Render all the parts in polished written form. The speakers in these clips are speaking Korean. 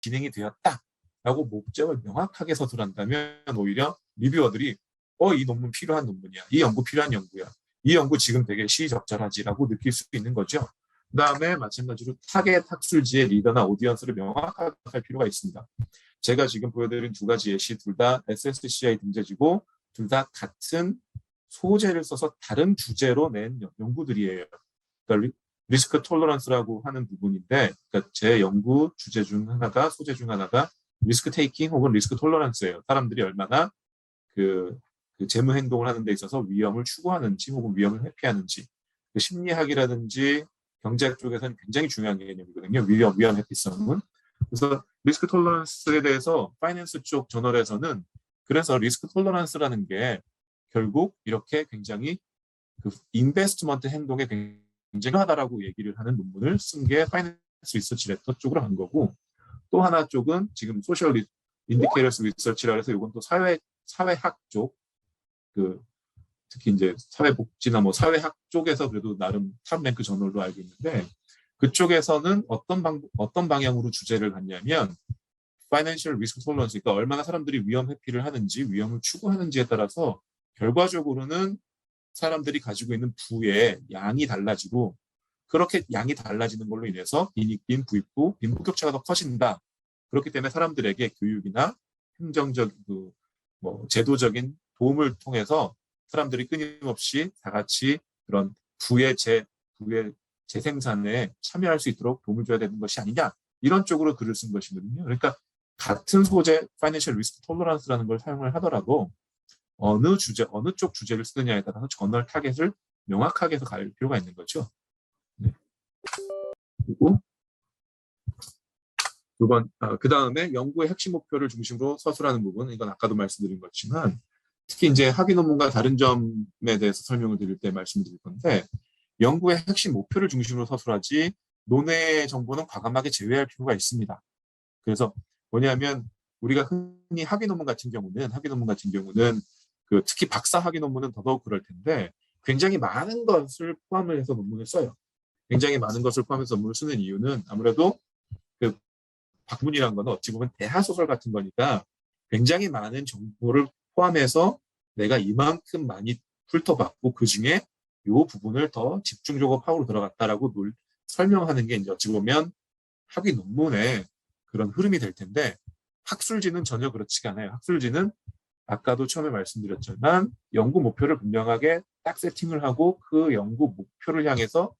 진행이 되었다라고 목적을 명확하게 서술한다면 오히려 리뷰어들이 이 논문 필요한 논문이야. 이 연구 필요한 연구야. 이 연구 지금 되게 시적절하지라고 느낄 수 있는 거죠. 그 다음에 마찬가지로 타겟 학술지의 리더나 오디언스를 명확하게 할 필요가 있습니다. 제가 지금 보여드린 두 가지 예시 둘 다 SSCI 등재지고 둘 다 같은 소재를 써서 다른 주제로 낸 연구들이에요. 그러니까 리스크 톨러런스라고 하는 부분인데, 그러니까 제 연구 주제 중 하나가, 소재 중 하나가 리스크 테이킹 혹은 리스크 톨러런스예요. 사람들이 얼마나 그 재무 행동을 하는 데 있어서 위험을 추구하는지 혹은 위험을 회피하는지. 그 심리학이라든지 경제학 쪽에서는 굉장히 중요한 개념이거든요. 위험 회피성은. 그래서 리스크 톨러런스에 대해서 파이낸스 쪽 저널에서는 그래서 리스크 톨러런스라는 게 결국 이렇게 굉장히 그 인베스트먼트 행동에 굉장히 하다라고 얘기를 하는 논문을 쓴 게 파이낸스 리서치 레터 쪽으로 한 거고, 또 하나 쪽은 지금 소셜 인디케이터스 리서치라 해서 이건 또 사회학 쪽, 특히 이제 사회복지나 뭐 사회학 쪽에서 그래도 나름 탑랭크 저널로 알고 있는데, 그쪽에서는 어떤 방향으로 주제를 갖냐면 파이낸셜 리스크 톨러런스, 그러니까 얼마나 사람들이 위험 회피를 하는지, 위험을 추구하는지에 따라서 결과적으로는 사람들이 가지고 있는 부의 양이 달라지고, 그렇게 양이 달라지는 걸로 인해서 빈익빈, 부익부, 빈부격차가 더 커진다. 그렇기 때문에 사람들에게 교육이나 행정적, 제도적인 도움을 통해서 사람들이 끊임없이 다 같이 그런 부의 재생산에 참여할 수 있도록 도움을 줘야 되는 것이 아니냐. 이런 쪽으로 글을 쓴 것이거든요. 그러니까 같은 소재, 파이낸셜 리스크 톨러런스라는 걸 사용을 하더라도 어느 쪽 주제를 쓰느냐에 따라서 저널 타겟을 명확하게 해서 갈 필요가 있는 거죠. 네. 그리고 그 다음에 연구의 핵심 목표를 중심으로 서술하는 부분, 이건 아까도 말씀드린 것지만 특히 이제 학위 논문과 다른 점에 대해서 설명을 드릴 때 말씀드릴 건데, 연구의 핵심 목표를 중심으로 서술하지 논외 정보는 과감하게 제외할 필요가 있습니다. 그래서 뭐냐면 우리가 흔히 학위 논문 같은 경우는 특히 박사 학위 논문은 더더욱 그럴 텐데 굉장히 많은 것을 포함을 해서 논문을 써요. 굉장히 많은 것을 포함해서 논문을 쓰는 이유는 아무래도 그 학문이라는 건 어찌 보면 대하소설 같은 거니까 굉장히 많은 정보를 포함해서 내가 이만큼 많이 훑어봤고 그중에 이 부분을 더 집중적으로 파고로 들어갔다라고 설명하는 게 이제 어찌 보면 학위 논문의 그런 흐름이 될 텐데, 학술지는 전혀 그렇지가 않아요. 학술지는 아까도 처음에 말씀드렸지만 연구 목표를 분명하게 딱 세팅을 하고 그 연구 목표를 향해서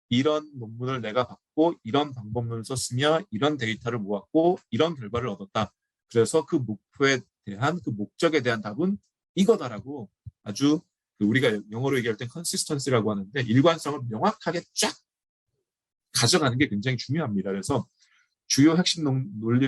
이런 논문을 내가 받고 이런 방법론을 썼으며 이런 데이터를 모았고 이런 결과를 얻었다. 그래서 그 목표에 대한 그 목적에 대한 답은 이거다라고 아주 우리가 영어로 얘기할 땐 컨시스턴시라고 하는데 일관성을 명확하게 쫙 가져가는 게 굉장히 중요합니다. 그래서 주요 핵심 논리를